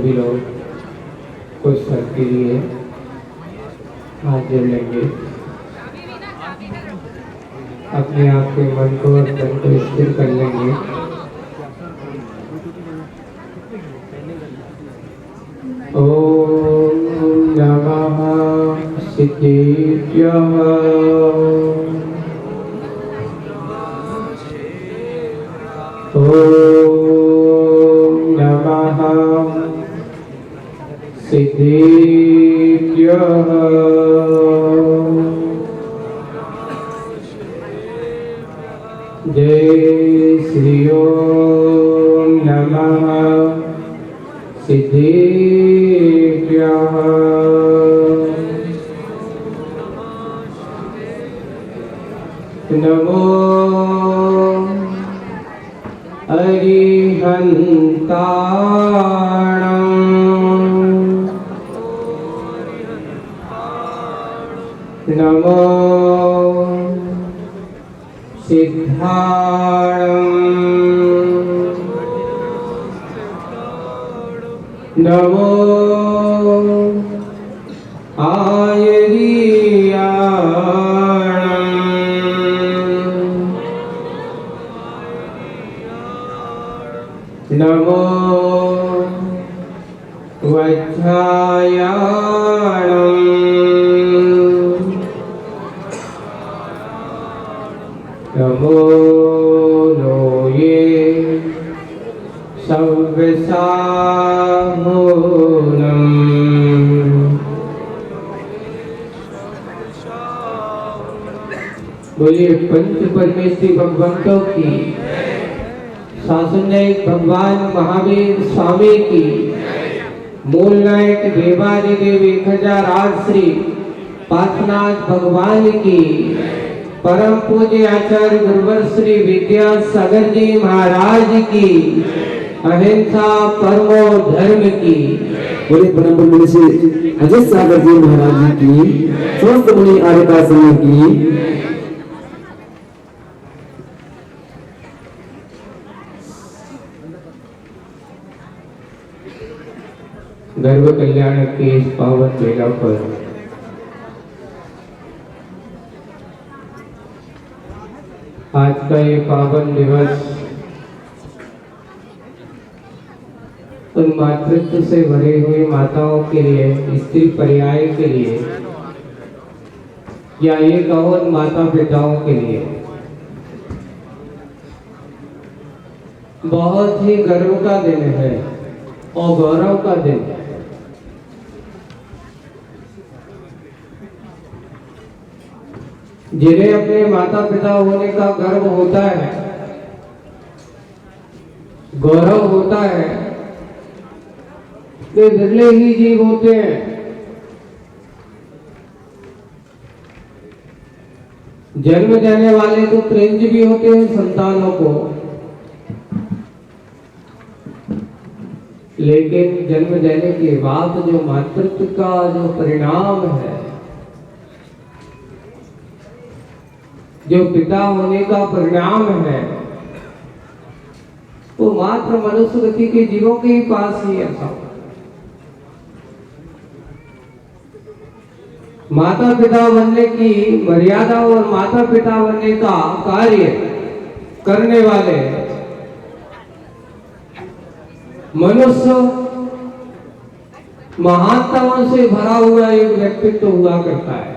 सभी लोग कुछ क्षण के लिए हाथ जोड़ लेंगे, अपने आप के मन को और तन को स्थिर कर लेंगे। ओम नमः सिद्धेभ्यः। ओम नमः सिद्धेभ्यः। जय श्री ओम नमः सिद्धेभ्यः। नमो अरिहन्ताणं। नमो सिद्धाणं। नमो आयर्याणं। नमो वज्रायाणं। नमो लोये सव्यसामूलम्। बोलिए पंच परमेश्वरी भगवंतों की, शासननायक भगवान महावीर स्वामी की, मूल नायक देवादिदेव 1008 श्री पार्थनाथ भगवान की, परम पूज्य आचार्य गुरुवर श्री विद्यासागर जी महाराज की, अहिंसा परमो धर्म की। बोले परम पूज्य श्री अजय सागर जी महाराज जी की, समस्त मुनि आर्यता समूह की। गर्भ कल्याण के इस पावन बेला पर आज का ये पावन दिवस उन मातृत्व से भरे हुए माताओं के लिए, स्त्री पर्याय के लिए, या ये कहो उन माता पिताओं के लिए बहुत ही गर्व का दिन है और गौरव का दिन है। जिन्हें अपने माता पिता होने का गर्व होता है, गौरव होता है, वे विरले ही जीव होते हैं। जन्म देने वाले तो प्रिंज भी होते हैं संतानों को, लेकिन जन्म देने के बाद जो मातृत्व का जो परिणाम है, जो पिता होने का परिणाम है, वो मात्र मनुष्य गति के जीवों के ही पास ही ऐसा। माता पिता बनने की मर्यादा और माता पिता बनने का कार्य करने वाले मनुष्य महानताओं से भरा हुआ एक व्यक्तित्व हुआ करता है।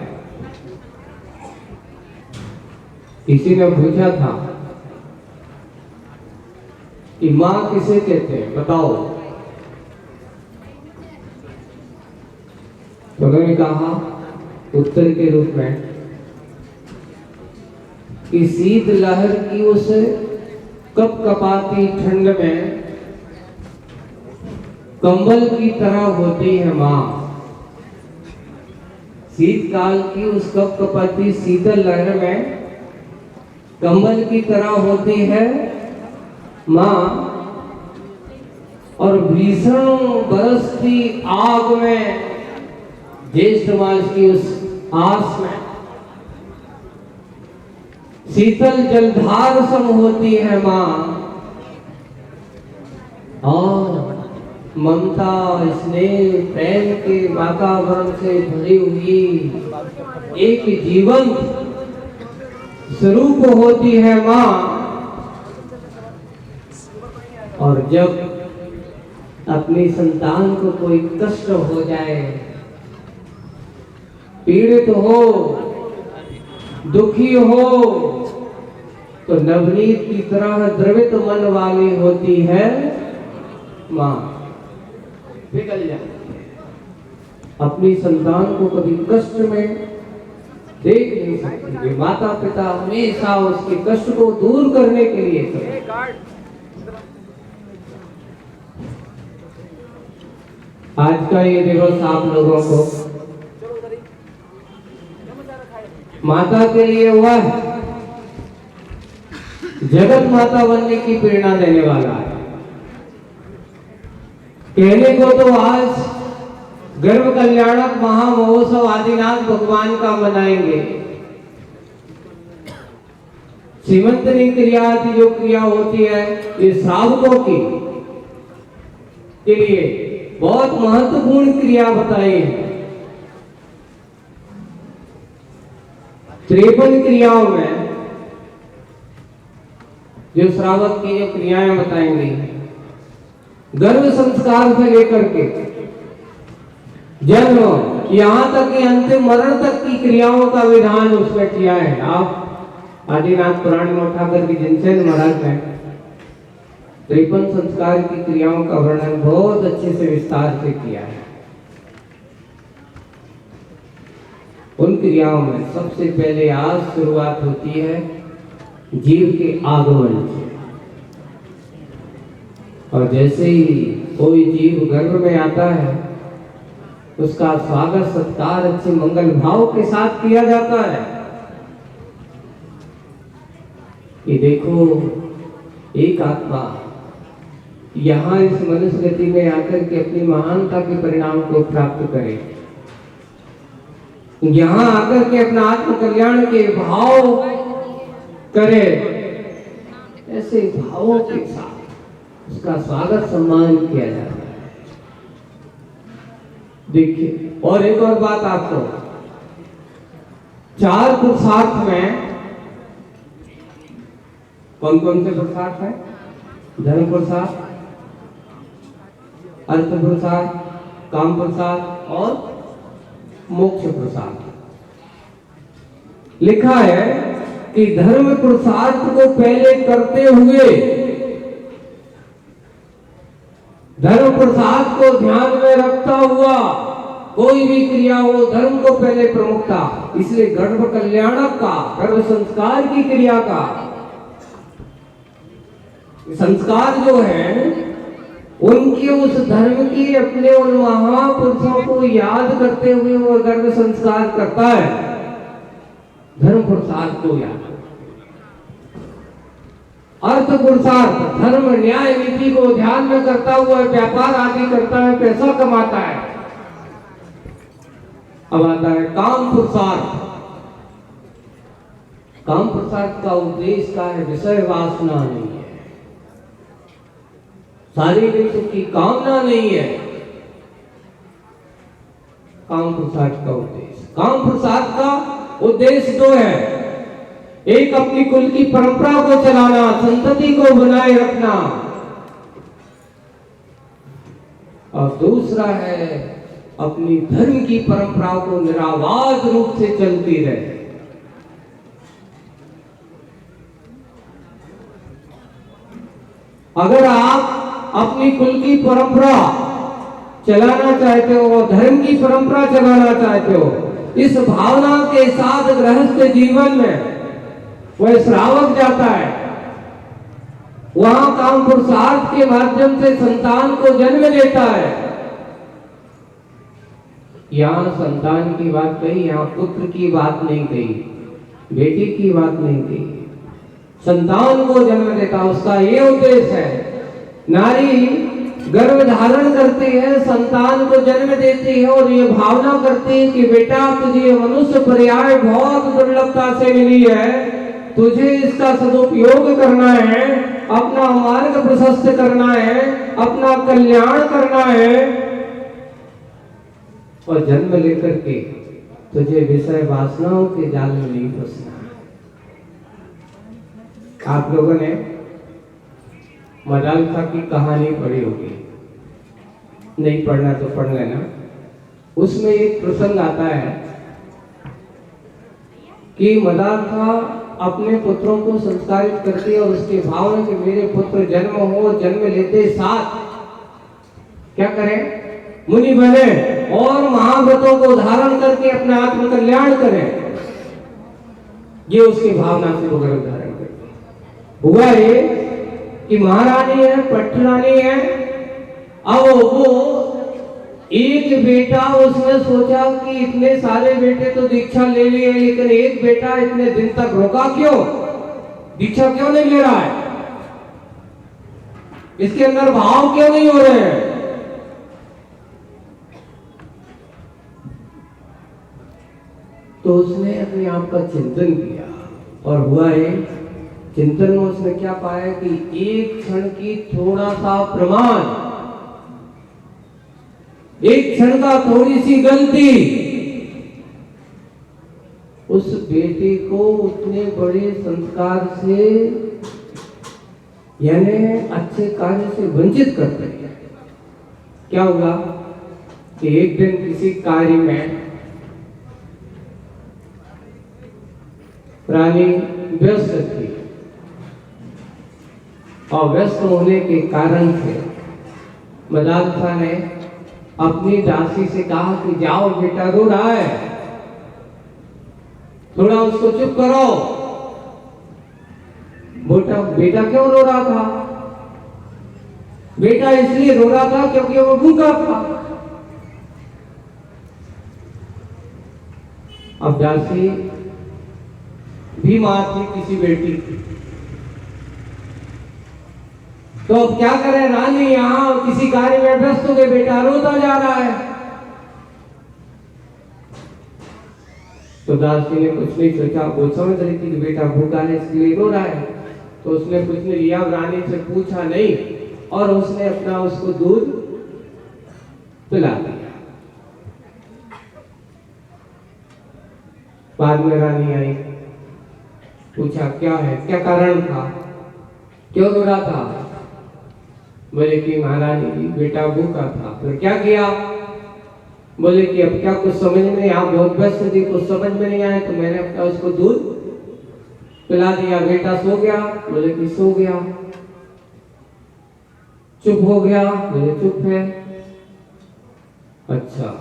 किसी ने पूछा था कि मां किसे कहते हैं, बताओ। तो उन्होंने कहा उत्तर के रूप में कि शीत लहर की उस कपकपाती ठंड में कंबल की तरह होती है मां। शीतकाल की उस कपकपाती शीतल लहर में कंबल की तरह होती है मां, और भीषण बरसती आग में ज्येष्ठ मास की उस आस में शीतल जलधार सम होती है मां। और ममता, स्नेह, प्रेम के वातावरण से भरी हुई एक जीवन स्वरूप होती है माँ। और जब अपनी संतान को कोई कष्ट हो जाए, पीड़ित हो, दुखी हो, तो नवनीत की तरह द्रवित मन वाली होती है माँ। पिघल जाती है, अपनी संतान को कभी कष्ट में देख नहीं सकती। माता पिता हमेशा उसके कष्ट को दूर करने के लिए आज का ये दिवस आप लोगों को माता के लिए हुआ है, जगत माता बनने की प्रेरणा देने वाला है। कहने को तो आज गर्भ कल्याणक महामहोत्सव आदिनाथ भगवान का मनाएंगे। सीमंतनी क्रिया की जो क्रिया होती है, ये श्रावकों की के लिए बहुत महत्वपूर्ण क्रिया बताई है। 53 क्रियाओं में जो श्रावक की जो क्रियाएं बताएंगी, गर्भ संस्कार से लेकर के जन्म, यहाँ तक कि अंतिम मरण तक की क्रियाओं का विधान उसमें किया है। आप आदिनाथ पुराण में उठाकर के जिनसेन महाराज ने 53 संस्कार की क्रियाओं का वर्णन बहुत अच्छे से विस्तार से किया है। उन क्रियाओं में सबसे पहले आज शुरुआत होती है जीव के आगमन से। और जैसे ही कोई जीव गर्भ में आता है, उसका स्वागत सत्कार अच्छे मंगल भाव के साथ किया जाता है कि देखो एक आत्मा यहाँ इस मनुष्य गति में आकर के अपनी महानता के परिणाम को प्राप्त करे, यहाँ आकर के अपना आत्म कल्याण के भाव करे। ऐसे भावों के साथ उसका स्वागत सम्मान किया जाता है। देखिए, और एक और बात आपको, 4 पुरुषार्थ में कौन कौन से पुरुषार्थ है? धर्म पुरुषार्थ, अर्थ पुरुषार्थ, काम पुरुषार्थ और मोक्ष पुरुषार्थ। लिखा है कि धर्म पुरुषार्थ को पहले करते हुए, धर्म पुरुषार्थ को ध्यान में रखता हुआ कोई भी क्रिया हो, धर्म को पहले प्रमुखता। इसलिए गर्भ कल्याणक का, गर्भ संस्कार की क्रिया का संस्कार जो है, उनके उस धर्म की, अपने उन महापुरुषों को याद करते हुए वो गर्भ संस्कार करता है। धर्म पुरुषार्थ को याद, अर्थ पुरुषार्थ, धर्म न्याय नीति को ध्यान में करता हुआ व्यापार आदि करता है, पैसा कमाता है। अब आता है काम पुरुषार्थ। काम पुरुषार्थ का उद्देश्य का है विषय वासना नहीं है, शारीरिक सुख की कामना नहीं है। काम पुरुषार्थ का उद्देश्य, काम पुरुषार्थ का उद्देश्य दो है। एक अपनी कुल की परंपरा को चलाना, संतति को बनाए रखना, और दूसरा है अपनी धर्म की परंपरा को निरावाज रूप से चलती रहे। अगर आप अपनी कुल की परंपरा चलाना चाहते हो, धर्म की परंपरा चलाना चाहते हो, इस भावना के साथ गृहस्थ जीवन में वह श्रावक जाता है, वहां काम पुरुषार्थ के माध्यम से संतान को जन्म देता है। यहां संतान की बात कही, यहां पुत्र की बात नहीं कही, बेटी की बात नहीं कही, संतान को जन्म देता। उसका ये उद्देश्य है, नारी गर्भ धारण करती है, संतान को जन्म देती है और ये भावना करती है कि बेटा तुझे मनुष्य पर्याय बहुत दुर्लभता से मिली है, तुझे इसका सदुपयोग करना है, अपना मार्ग प्रशस्त करना है, अपना कल्याण करना है, और जन्म लेकर के तुझे विषय वासनाओं के जाल में नहीं फंसना। आप लोगों ने मदालसा की कहानी पढ़ी होगी, नहीं पढ़ना तो पढ़ लेना। उसमें एक प्रसंग आता है कि मदालसा अपने पुत्रों को संस्कारित करती है और उसके भाव है कि मेरे पुत्र जन्म हो, जन्म लेते साथ क्या करें, मुनि बने और महाव्रतों को धारण करके अपना आत्म कल्याण करें। ये उसकी भावना से वो गर्भ धारण करते। हुआ ये कि महारानी है, पटरानी है, अब वो एक बेटा, उसने सोचा कि इतने सारे बेटे तो दीक्षा ले लिए, लेकिन एक बेटा इतने दिन तक रोका क्यों, दीक्षा क्यों नहीं ले रहा है, इसके अंदर भाव क्यों नहीं हो रहे हैं। तो उसने अपने आप का चिंतन किया और हुआ है चिंतन में उसने क्या पाया कि एक क्षण की थोड़ा सा प्रमाण, एक क्षण का थोड़ी सी गलती उस बेटे को उतने बड़े संस्कार से यानी अच्छे कार्य से वंचित कर दिया। क्या हुआ कि एक दिन किसी कार्य में रानी व्यस्त थी और व्यस्त होने के कारण से मदालसा ने अपनी दासी से कहा कि जाओ बेटा रो रहा है, थोड़ा उसको चुप करो। बेटा क्यों रो रहा था, बेटा इसलिए रो रहा था क्योंकि वो भूखा था। अब दासी भी मां थी किसी बेटी की, तो अब क्या करें, रानी यहां किसी कार्य में व्यस्त हो गए, बेटा रोता जा रहा है। तो दासी ने कुछ नहीं सोचा, वो समझ रही थी कि बेटा भूखा है इसलिए रो रहा है, तो उसने कुछ नहीं लिया, रानी से पूछा नहीं और उसने अपना उसको दूध पिला दिया। बाद में रानी आई, पूछा क्या है, क्या कारण था, क्यों रो रहा था। बोले कि महारानी जी बेटा भूखा था। फिर क्या किया, बोले कि अब क्या कुछ समझ में नहीं, आप बहुत व्यस्त थी, कुछ समझ में नहीं आया तो मैंने अपना उसको दूध पिला दिया, बेटा सो गया। बोले कि सो गया। चुप हो गया, बोले चुप है। अच्छा,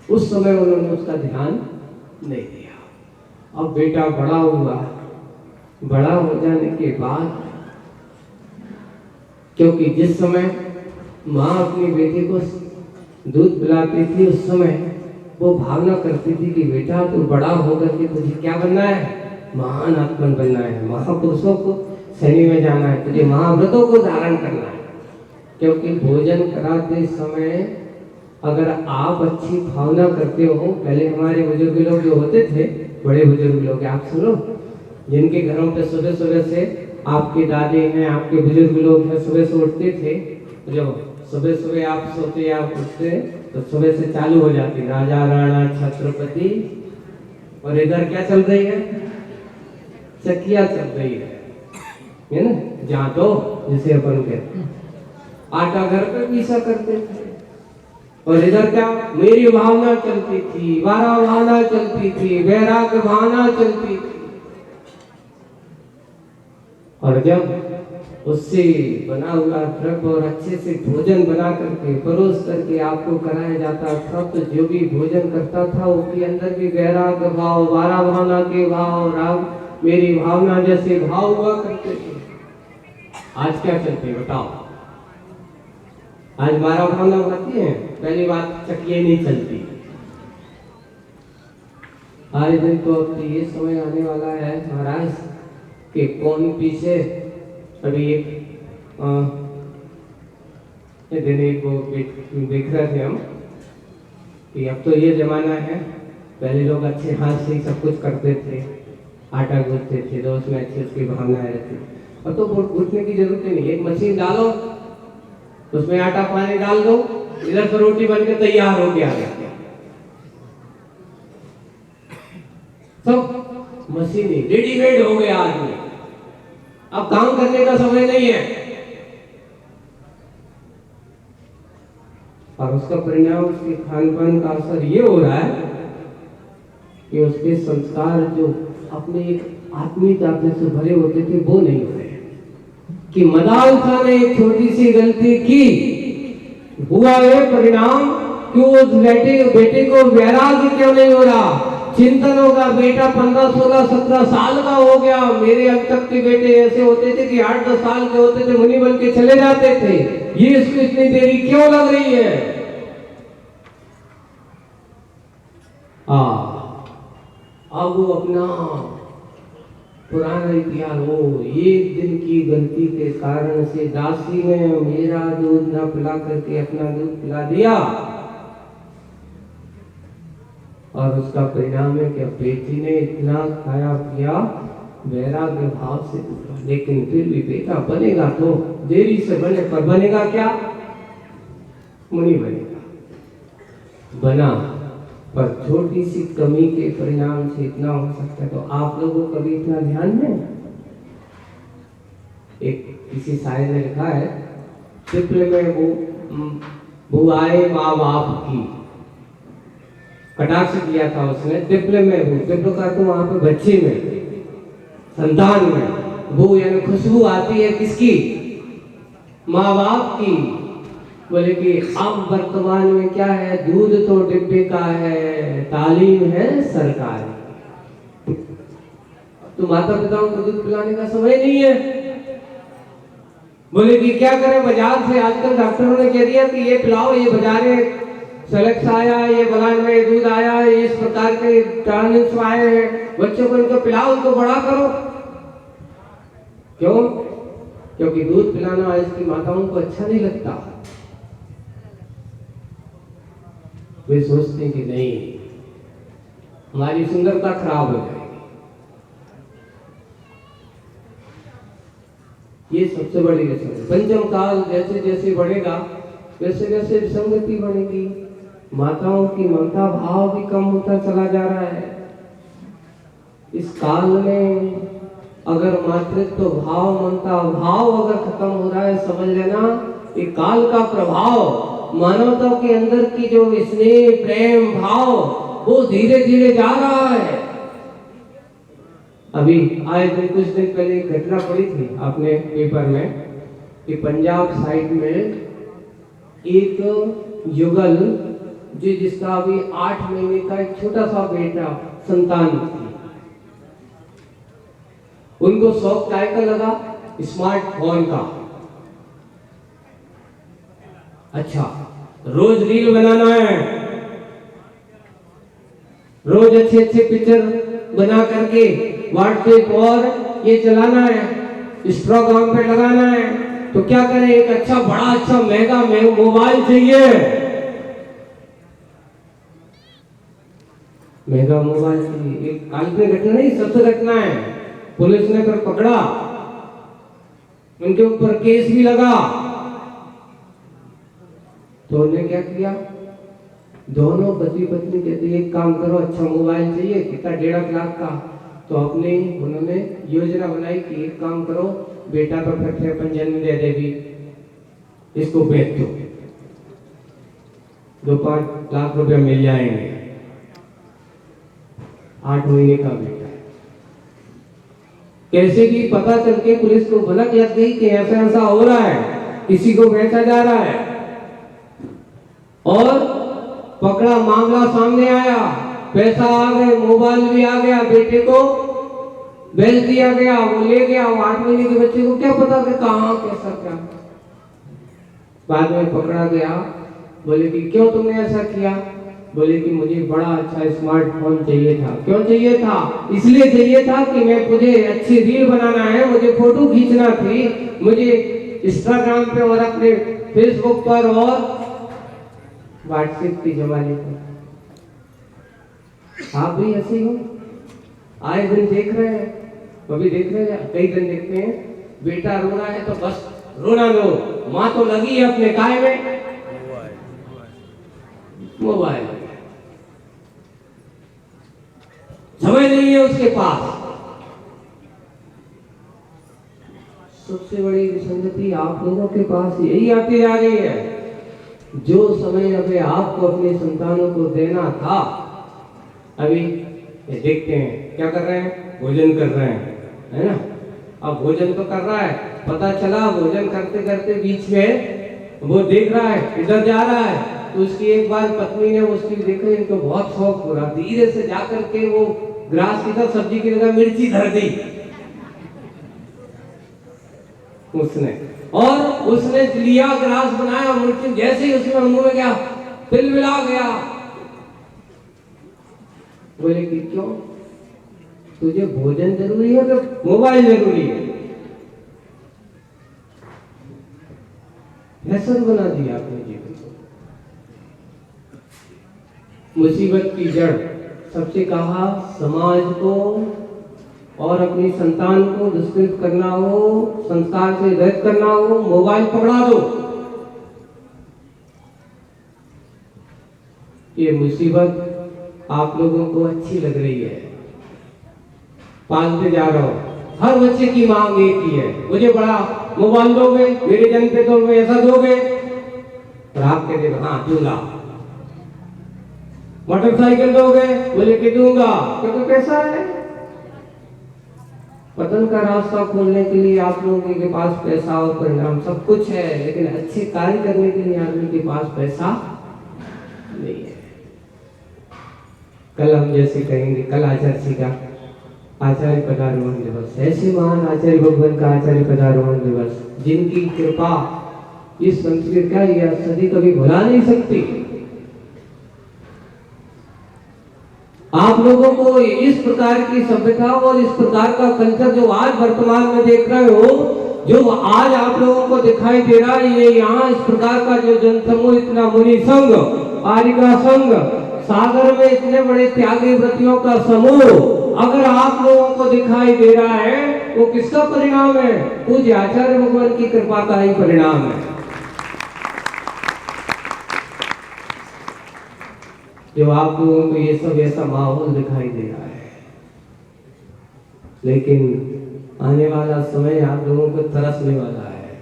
उस समय उन्होंने उसका ध्यान नहीं दिया। अब बेटा बड़ा हुआ, बड़ा हो जाने के बाद क्योंकि जिस समय माँ अपनी बेटी को दूध पिलाती थी उस समय वो भावना करती थी कि बेटा तू बड़ा होकर के तुझे क्या बनना है, महान आत्मन बनना है, महापुरुषों को सैन्य में जाना है, तुझे महाव्रतों को धारण करना है। क्योंकि भोजन कराते समय अगर आप अच्छी भावना करते हो, पहले हमारे बुजुर्ग लोग जो होते थे, बड़े बुजुर्ग लोग, आप सुनो, जिनके घरों पे सुबह सुबह से आपके दादे हैं, आपके बुजुर्ग लोग हैं, सुबह से उठते थे, जो सुबह सुबह आप सोते आप उठते तो सुबह से चालू हो जाती राजा राणा छत्रपति, और इधर क्या चल रही है, चकिया चल रही है ना, जातो जिसे अपन कहते हैं, आटा घर पे पीसा करते थे, और इधर क्या मेरी भावना चलती थी, वारा भावना चलती थी, वैराग्य भावना चलती थी। और जब उससे बना हुआ द्रव्य और अच्छे से भोजन बना करके परोस करके आपको कराया जाता था, तो जो भी भोजन करता था उसके अंदर भी वैराग्य भाव, वारा भावना के भाव, राग मेरी भावना जैसे भाव हुआ करते थे। आज क्या चलते बताओ, आज वारा भावना होती है, पहली बात चकिया नहीं चलती। आज दिन तो अब ये समय आने वाला है महाराज कि कौन पीछे, अभी एक दिन एक वो देख रहे थे हम कि अब तो ये जमाना है, पहले लोग अच्छे हाथ से ही सब कुछ करते थे, आटा गूंथते थे तो उसमें अच्छी उसकी भावनाएं रहती। अब तो गूंथने की जरूरत ही नहीं, एक मशीन डालो, उसमें आटा पानी डाल दो, इधर से रोटी बनकर तैयार हो गया। सब मशीनी रेडीमेड हो गया आदमी, अब काम करने का समय नहीं है। और उसका परिणाम उसके खान पान का असर ये हो रहा है कि उसके संस्कार जो अपने एक आत्मीयता से भरे होते थे वो नहीं हो रहे। कि मदाल खां ने एक छोटी सी गलती की, हुआ ये परिणाम कि उस बेटे को वैराग्य क्यों नहीं हो रहा। चिंतन होगा, बेटा 15, 16, 17 साल का हो गया। मेरे अब तक के बेटे ऐसे होते थे कि 8-10 साल के होते थे, मुनि बन के चले जाते थे। ये इसको इतनी देरी क्यों लग रही है? अब वो अपना पुराना इतिहास, वो एक दिन की गलती के कारण से दासी ने मेरा दूध न पिला करके अपना दूध पिला दिया, और उसका परिणाम है कि बेटी ने इतना खाया पिया वैराग्य भाव से दूसरा, लेकिन फिर भी बेटा बनेगा तो देरी से बने, पर बनेगा क्या? मुनि बनेगा। बना, पर छोटी सी कमी के परिणाम से इतना हो सकता है। तो आप लोगों को कभी इतना ध्यान नहीं? एक किसी शायर ने लिखा है, चित्र में बुआए माँ बाप की, कटाक्ष किया था उसने। तिप्ल में हूँ, तिप्ल का तो वहां पे बच्चे में, संतान में। वो यानी खुशबू आती है किसकी? माँ बाप की। बोले कि अब वर्तमान में क्या है, दूध तो डिब्बे का है, तालीम है सरकारी। तो माता पिताओं को दूध पिलाने का समय नहीं है। बोले कि क्या करें, बाजार से आजकल डॉक्टरों ने कह दिया कि ये पिलाओ, ये बाजार में सेलेक्स आया, ये बगान में दूध आया, इस प्रकार के टॉनिक्स आए हैं, बच्चों को इनको पिलाओ, उनको बड़ा करो। क्यों? क्योंकि दूध पिलाना आज की माताओं को अच्छा नहीं लगता। वे सोचते हैं कि नहीं, हमारी सुंदरता खराब हो जाएगी। ये सबसे बड़ी रस्म है। पंचम काल जैसे जैसे बढ़ेगा वैसे वैसे विसंगति बढ़ेगी, माताओं की ममता भाव भी कम होता चला जा रहा है। इस काल में अगर मातृत्व भाव, ममता भाव अगर खत्म हो रहा है, समझ लेना ये काल का प्रभाव मानवता के अंदर की जो स्नेह प्रेम भाव वो धीरे धीरे जा रहा है। अभी आए दिन कुछ दिन पहले एक घटना पड़ी थी आपने पेपर में कि पंजाब साइड में एक युगल जिसका अभी 8 महीने का एक छोटा सा बेटा संतान थी, उनको शौक काय का लगा? स्मार्टफोन का। अच्छा, रोज रील बनाना है, रोज अच्छे अच्छे पिक्चर बना करके व्हाट्सएप और ये चलाना है, इंस्टाग्राम पे लगाना है। तो क्या करें, एक अच्छा बड़ा अच्छा महंगा मोबाइल चाहिए, महंगा मोबाइल चाहिए। एक काल्पनिक घटना नहीं, सत्य घटना है। पुलिस ने फिर पकड़ा, उनके ऊपर केस भी लगा। तो उन्होंने क्या किया, दोनों पति पत्नी कहते एक काम करो, अच्छा मोबाइल चाहिए, कितना 1.5 लाख का। तो अपने उन्होंने योजना बनाई कि एक काम करो, बेटा तो फिर अपन जन्म दे देगी, इसको बेच दो, 2-5 लाख रुपया मिल जाएंगे। 8 महीने का बेटा, कैसे भी पता चल के पुलिस को भनक लग गई कि ऐसा ऐसा हो रहा है, किसी को बेचा जा रहा है, और पकड़ा, मामला सामने आया, पैसा आ गया, मोबाइल भी आ गया, बेटे को बेच दिया गया, वो ले गया। वो 8 महीने के बच्चे को क्या पता कि कहाँ कैसा क्या। बाद में पकड़ा गया, बोले कि क्यों तुमने ऐसा किया? बोले कि मुझे बड़ा अच्छा स्मार्टफोन चाहिए था। क्यों चाहिए था? इसलिए चाहिए था कि मुझे अच्छी रील बनाना है, मुझे फोटो खींचना थी, मुझे इंस्टाग्राम पे और अपने फेसबुक पर और व्हाट्सएप के जमाने पर। आप भी ऐसे हो? आए दिन देख रहे हैं, कभी देख रहे हैं, कई दिन देखते हैं, बेटा रो रहा है तो बस रोना लो, माँ तो लगी है अपने काय में, मोबाइल, समय नहीं है उसके पास। सबसे बड़ी विसंगति आप लोगों के पास यही आती जा रही है। जो समय अभी आपको अपने संतानों को देना था, अभी ये देखते हैं क्या कर रहे हैं, भोजन कर रहे हैं, है ना। अब भोजन तो कर रहा है, पता चला भोजन करते करते बीच में वो देख रहा है इधर जा रहा है, तो उसकी एक बार पत्नी ने उसकी देखा, इनको बहुत शौक हो रहा, धीरे से जाकर के वो ग्रास की तरफ सब्जी की जगह मिर्ची धर दी उसने, और उसने लिया ग्रास बनाया, मिर्ची जैसे ही उसमें मुंह में गया तिल मिला गया। बोले कि क्यों, तुझे भोजन जरूरी है तो मोबाइल जरूरी है। फैशन बना दिया अपने जीवन को। मुसीबत की जड़ सबसे कहा, समाज को और अपनी संतान को दुष्कृत करना हो, संस्कार से रहित करना हो, मोबाइल पकड़ा दो। ये मुसीबत आप लोगों को अच्छी लग रही है, पालते जा रहा हो। हर बच्चे की मांग एक ही है, मुझे बड़ा मोबाइल दोगे, मेरे जन्म पे तो ऐसा दोगे, और आप कहते हो हाँ दूंगा। मोटरसाइकिल दोगे, बोले कि दूंगा, क्योंकि पैसा है। पतन का रास्ता खोलने के लिए आप लोगों के पास पैसा और परिणाम सब कुछ है, लेकिन अच्छे कार्य करने के लिए आदमी के पास पैसा नहीं है। कल हम जैसे कहेंगे, कल आचार्य जी का आचार्य पदारोहण दिवस, ऐसे महान आचार्य भगवान का आचार्य पदारोहण दिवस, जिनकी कृपा इस संस्कृत का यह सदी कभी भुला नहीं सकती। आप लोगों को इस प्रकार की सभ्यता और इस प्रकार का कल्चर जो आज वर्तमान में देख रहे हो, जो आज आप लोगों को दिखाई दे रहा है, ये यहाँ इस प्रकार का जो जनसमूह, इतना मुनि संघ, आर्यिका संघ, सागर में इतने बड़े त्यागी व्रतियों का समूह अगर आप लोगों को दिखाई दे रहा है, वो किसका परिणाम है? पूज्य आचार्य भगवान की कृपा का ही परिणाम है। जो आप लोगों को ये सब ऐसा माहौल दिखाई दे रहा है, लेकिन आने वाला समय आप लोगों को तरसने वाला है,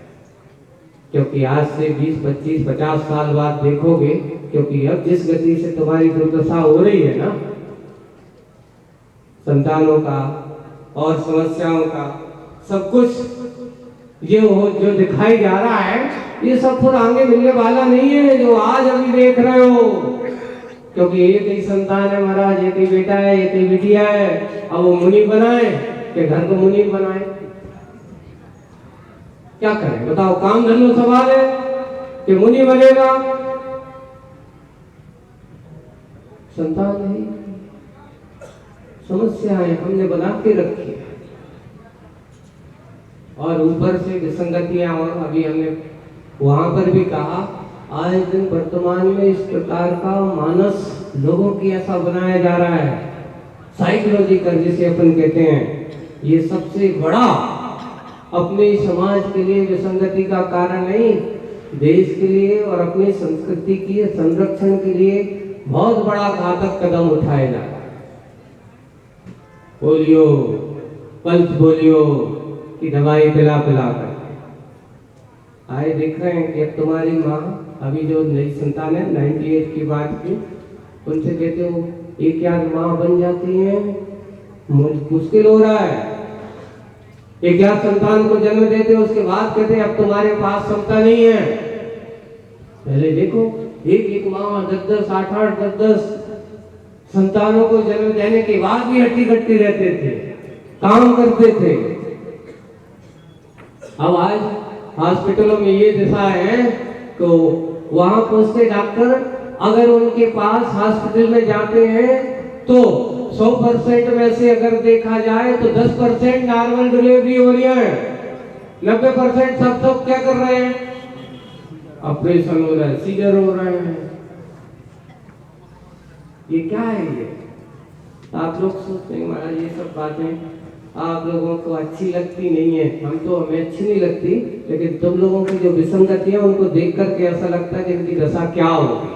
क्योंकि आज से 20, 25, 50 साल बाद देखोगे, क्योंकि अब जिस गति से तुम्हारी दुर्दशा हो रही है ना, संतानों का और समस्याओं का सब कुछ ये हो जो दिखाई जा रहा है, ये सब फिर आगे मिलने वाला नहीं है जो आज अभी देख रहे हो। क्योंकि एक ही संतान है महाराज, एक ही बेटा है, एक ही बिटिया है, अब वो मुनि बनाए कि घर को मुनि बनाए, क्या करें बताओ? काम धंधो सवाल है कि मुनि बनेगा, संतान नहीं, समस्याएं हमने बना के रखी है, और ऊपर से विसंगतियां। और अभी हमने वहां पर भी कहा, आज दिन वर्तमान में इस प्रकार का मानस लोगों की ऐसा बनाया जा रहा है, साइकोलॉजिकल जिसे अपन कहते हैं, ये सबसे बड़ा अपने समाज के लिए विसंगति का कारण नहीं, देश के लिए और अपनी संस्कृति की संरक्षण के लिए बहुत बड़ा घातक कदम उठाया जा रहा है। पोलियो, पल्स पोलियो की दवाई पिला पिला कर आए देख रहे हैं कि अब तुम्हारी माँ, अभी जो नई संतान है 98 की बात की, उनसे कहते हो एक या माँ बन जाती है, मुश्किल हो रहा है। एक या संतान को जन्म देते हो, उसके बाद कहते हैं अब तुम्हारे पास क्षमता नहीं है। पहले देखो एक एक माँ 10-10, 8-8, 10-10 संतानों को जन्म देने के बाद भी हट्टी कट्टी रहते थे, काम करते थे। अब आज हॉस्पिटलों में ये दिशा है तो वहां पहुंचते डॉक्टर अगर उनके पास हॉस्पिटल में जाते हैं तो 100% में से अगर देखा जाए तो 10% नॉर्मल डिलीवरी हो रही है, 90% सब क्या कर रहे हैं? ऑपरेशन हो रहा है, सीजर हो रहे हैं। ये क्या है? आप लोग सोचते हैं महाराज ये सब बातें आप लोगों को अच्छी लगती नहीं है, हम तो हमें अच्छी नहीं लगती, लेकिन तुम लोगों की जो विसंगति है उनको देख करके ऐसा लगता है कि इनकी दशा क्या होगी।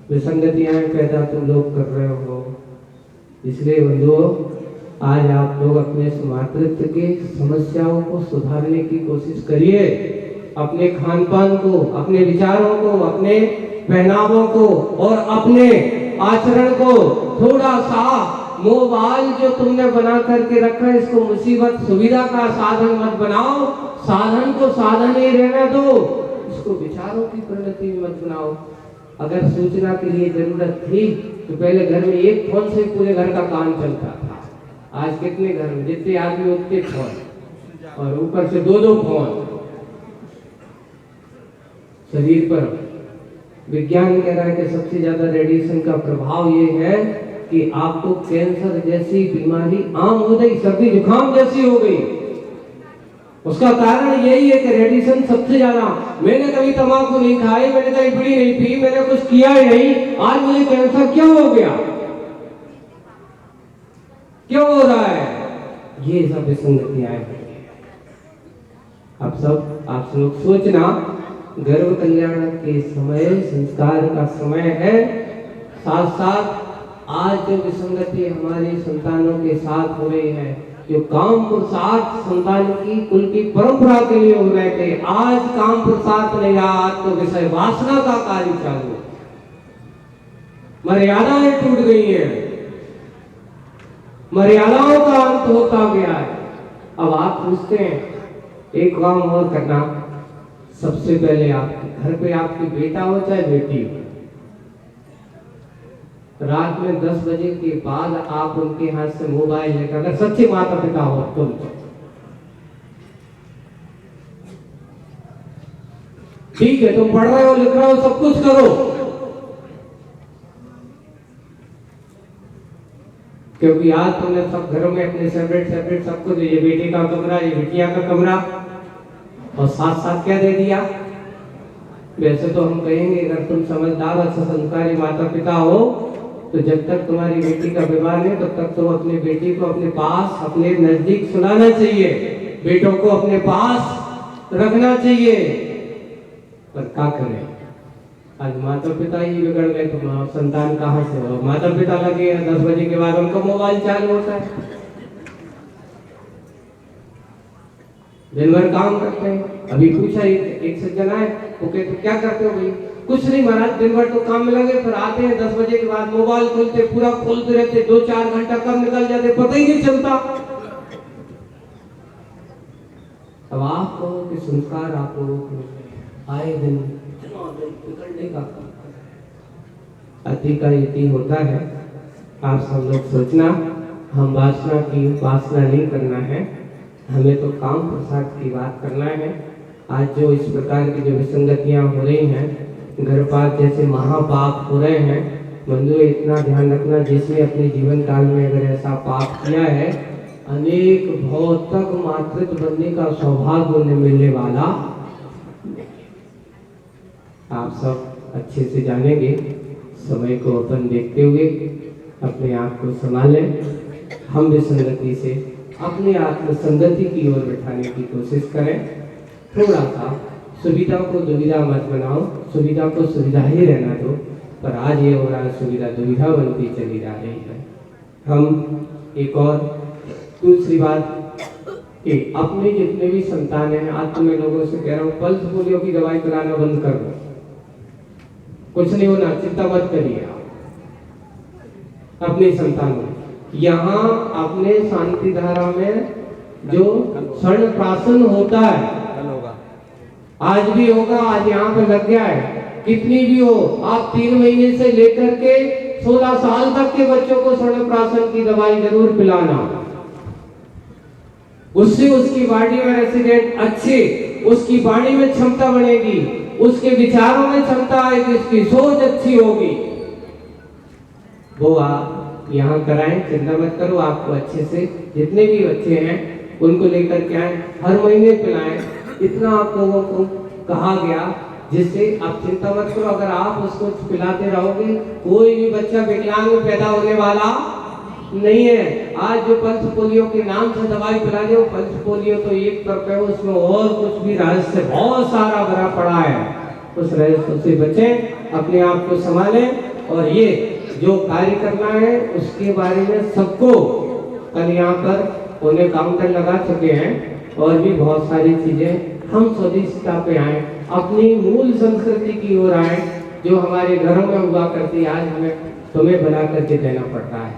विसंगतियां पैदा तुम लोग कर रहे हो, इसलिए बंधुओं आज आप लोग अपने मातृत्व के समस्याओं को सुधारने की कोशिश करिए। अपने खान पान को, अपने विचारों को, अपने पहनावों को और अपने आचरण को थोड़ा सा, मोबाइल जो तुमने बना करके रखा है इसको मुसीबत सुविधा का साधन मत बनाओ, साधन को साधन ही रहने दो, इसको विचारों की परिणति मत बनाओ। अगर सूचना के लिए जरूरत थी तो पहले घर में एक फोन से पूरे घर का काम चलता था। आज कितने घर में जितने आदमी उतने फोन और ऊपर से दो दो फोन। शरीर पर विज्ञान कह रहा है कि सबसे ज्यादा रेडिएशन का प्रभाव ये है कि आपको कैंसर जैसी बीमारी आम हो गई, सर्दी जुकाम जैसी हो गई। उसका कारण यही है कि रेडिएशन सबसे ज्यादा। मैंने कभी तंबाकू नहीं खाई, मैंने कभी बीड़ी नहीं पी, मैंने कुछ किया ही नहीं, आज मुझे कैंसर क्यों हो गया, क्यों हो रहा है? ये सब विसंगतियां हैं। आप लोग सोचना, गर्भ कल्याण के समय संस्कार का समय है, साथ साथ आज जो विसंगति हमारी संतानों के साथ हो रही है, जो काम पुरुषार्थ संतान की कुल की परंपरा के लिए हो रहे थे, आज काम पुरुषार्थ नहीं रहा, आज तो विषय वासना का कार्य चालू, मर्यादाएं टूट गई हैं, मर्यादाओं का अंत होता गया है। अब आप पूछते हैं एक काम और करना, सबसे पहले आपके घर पे आपकी बेटा हो चाहे बेटी हो, रात में 10 बजे के बाद आप उनके हाथ से मोबाइल लेकर, अगर सच्चे माता पिता हो तुम तो ठीक है, तुम पढ़ रहे हो, लिख रहे हो, सब कुछ करो, क्योंकि आज तुमने सब घरों में अपने सेपरेट सब कुछ, ये बेटे का कमरा, ये बिटिया का कमरा, और साथ साथ क्या दे दिया। वैसे तो हम कहेंगे अगर तुम समझदार अच्छा संस्कारी माता पिता हो तो जब तक तुम्हारी बेटी का विवाह नहीं तब तक तुम अपनी बेटी को अपने पास, अपने नजदीक सुलाना चाहिए, बेटों को अपने पास रखना चाहिए। पर क्या करें, आज माता पिता ही बिगड़ गए तो संतान कहाँ से हो। माता पिता लगे 10 बजे के बाद उनका मोबाइल चालू होता है, दिन भर काम करते हैं। अभी पूछा एक सज्जन आए, वो कहते क्या करते हो भाई? कुछ नहीं महाराज, दिन भर तो काम में लगे, फिर आते हैं 10 बजे के बाद मोबाइल खोलते, पूरा खोलते रहते, 2-4 घंटा कब निकल जाते पता ही नहीं चलता। अब आप कहो कि संस्कार आप लोगों को आए दिन बिगड़ने का अति का इति होता है। आप सब लोग सोचना, हम वासना की उपासना नहीं करना है, हमें तो काम प्रसाद की बात करना है। आज जो इस प्रकार की जो विसंगतियां हो रही हैं, गर्भपात जैसे महापाप हो रहे हैं, बंधु इतना ध्यान रखना, जिसने अपने जीवन काल में अगर ऐसा पाप किया है, अनेक भव तक मातृत्व बनने का सौभाग्य उन्हें मिलने वाला। आप सब अच्छे से जानेंगे। समय को अपन देखते हुए अपने आप को संभालें, हम विसंगति से अपने आत्मसंगति की ओर बैठाने की कोशिश करें। थोड़ा सा सुविधा को दुविधा मत बनाओ, सुविधा को सुविधा ही रहना दो, पर आज ये हो रहा है सुविधा दुविधा बनती चली जा रही है। हम एक और दूसरी बात कि अपने जितने भी संतान हैं, आज तो मैं लोगों से कह रहा हूँ पल्स पोलियो की दवाई पिलाना बंद कर दो, कुछ नहीं होना, चिंता मत करिए आप अपने संतानों। यहाँ अपने शांति धारा में जो स्वर्ण प्राशन होता है आज भी होगा, आज यहाँ पे लग गया है, कितनी भी हो, आप 3 महीने से लेकर के 16 साल तक के बच्चों को स्वर्ण प्राशन की दवाई जरूर पिलाना। उससे उसकी बॉडी में रेसिडेंट अच्छे, उसकी बॉडी में क्षमता बढ़ेगी, उसके विचारों में क्षमता आएगी, उसकी सोच अच्छी होगी। वो आप यहाँ कराएं, चिंता मत करो, आपको अच्छे से जितने भी बच्चे हैं उनको लेकर के आए, हर महीने पिलाएं। इतना आप लोगों को कहा गया, जिससे आप चिंता मत करो, अगर आप उसको पिलाते रहोगे कोई भी बच्चा विकलांग पैदा होने वाला नहीं है। आज जो पल्स पोलियो के नाम से दवाई पिला रहे हो, पल्स पोलियो तो एक तरफ है, उसमें और कुछ भी रहस्य बहुत सारा भरा पड़ा है। उस रहस्य से बचें, अपने आप को संभालें और ये जो कार्य करना है उसके बारे में सबको कल यहाँ पर उन्हें काउंटर लगा चुके हैं और भी बहुत सारी चीजें हम स्वदेशिता पे आए, अपनी मूल संस्कृति की ओर आए जो हमारे घरों में हुआ करती, आज हमें तुम्हें बना करके देना पड़ता है।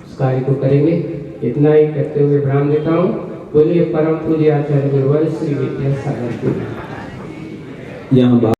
उस कार्य को करेंगे। इतना ही करते हुए विराम देता हूँ। बोलिए परम पूज्य आचार्य गुरुवर श्री विद्यासागर जी। यहाँ